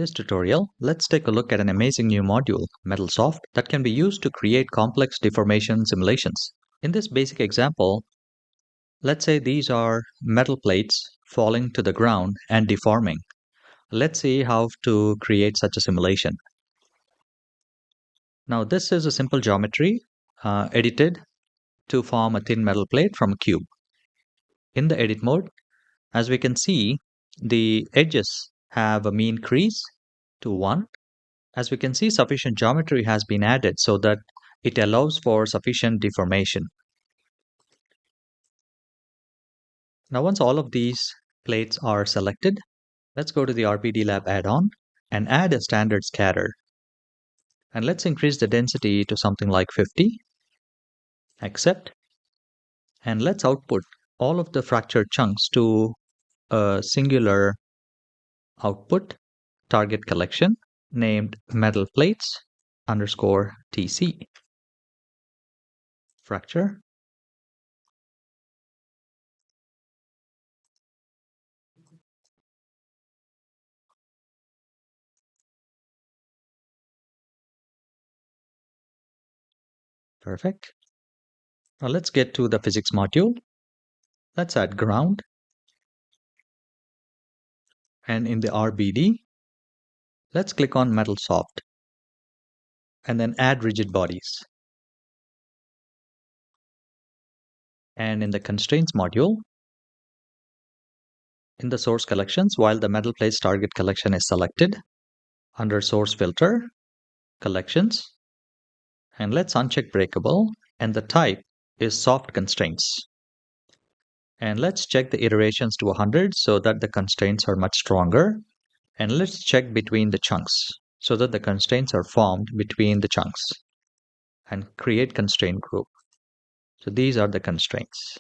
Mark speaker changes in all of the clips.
Speaker 1: In this tutorial, let's take a look at an amazing new module, MetalSoft, that can be used to create complex deformation simulations. In this basic example, let's say these are metal plates falling to the ground and deforming. Let's see how to create such a simulation. Now this is a simple geometry edited to form a thin metal plate from a cube. In the edit mode, as we can see, the edges have a mean crease to 1. As we can see, sufficient geometry has been added so that it allows for sufficient deformation. Now once all of these plates are selected, let's go to the RBDLab add-on and add a standard scatter. And let's increase the density to something like 50. Accept. And let's output all of the fractured chunks to a singular output target collection named metal plates underscore TC. Fracture. Perfect. Now let's get to the physics module. Let's add ground. And in the RBD, let's click on MetalSoft and then add rigid bodies. And in the constraints module, in the source collections, while the metal plates target collection is selected, under source filter, collections, and let's uncheck breakable, and the type is soft constraints. And let's check the iterations to 100 so that the constraints are much stronger. And let's check between the chunks so that the constraints are formed between the chunks. And create constraint group. So these are the constraints.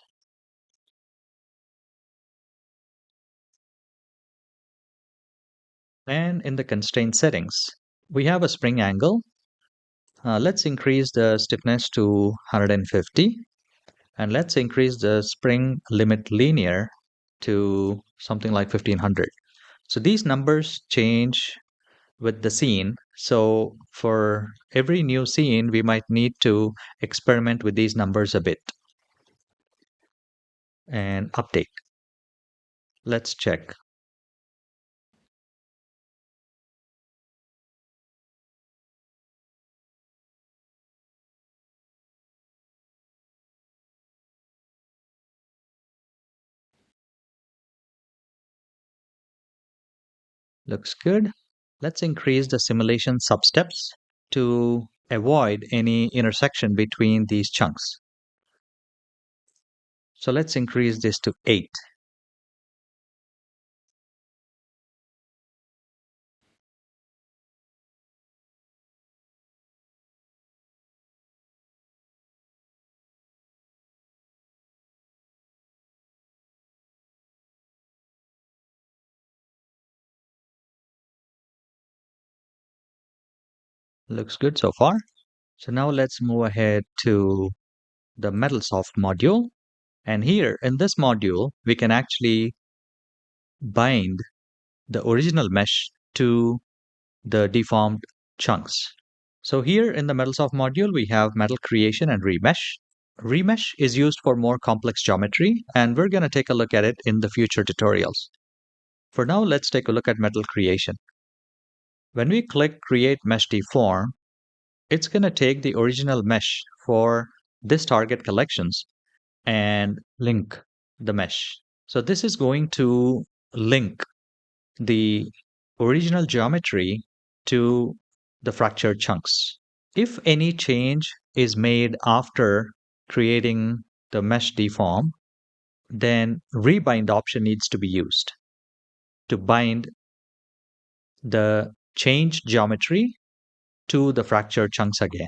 Speaker 1: And in the constraint settings, we have a spring angle. Let's increase the stiffness to 150. And let's increase the spring limit linear to something like 1500. So these numbers change with the scene. So for every new scene, we might need to experiment with these numbers a bit. And update. Let's check. Looks good. Let's increase the simulation substeps to avoid any intersection between these chunks. So let's increase this to 8. Looks good so far. So now let's move ahead to the MetalSoft module. And here in this module, we can actually bind the original mesh to the deformed chunks. So here in the MetalSoft module, we have metal creation and remesh. Remesh is used for more complex geometry, and we're going to take a look at it in the future tutorials. For now, let's take a look at metal creation. When we click Create Mesh Deform, it's going to take the original mesh for this target collections and link the mesh. So this is going to link the original geometry to the fractured chunks. If any change is made after creating the mesh deform, then rebind option needs to be used to bind the changed geometry to the fractured chunks again.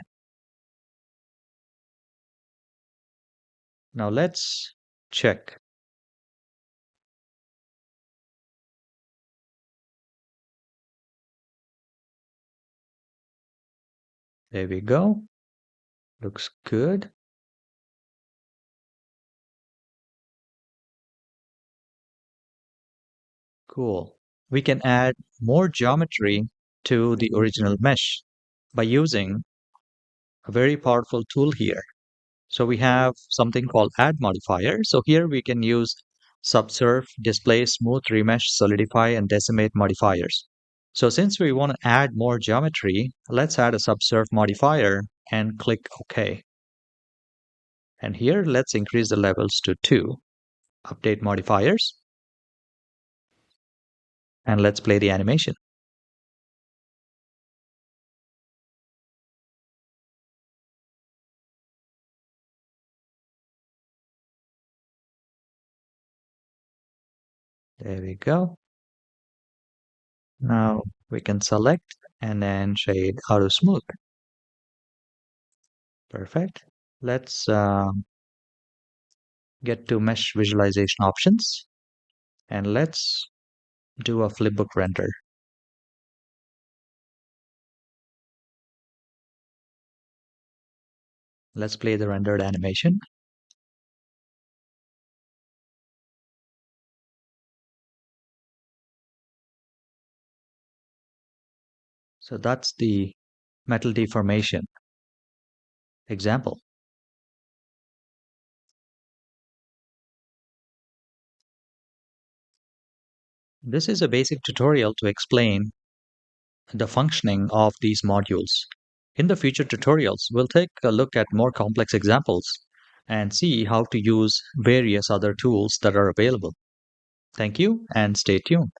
Speaker 1: Now let's check. There we go. Looks good. Cool. we can add more geometry to the original mesh by using a very powerful tool here. So we have something called Add Modifier. So here we can use subsurf, display, smooth, remesh, solidify, and decimate modifiers. So since we want to add more geometry, let's add a subsurf modifier and click OK. And here, let's increase the levels to 2. Update modifiers. And let's play the animation. There we go. Now we can select and then shade auto smooth. Perfect. Let's get to mesh visualization options and let's do a flipbook render. Let's play the rendered animation. So that's the metal deformation example. This is a basic tutorial to explain the functioning of these modules. In the future tutorials, we'll take a look at more complex examples and see how to use various other tools that are available. Thank you and stay tuned.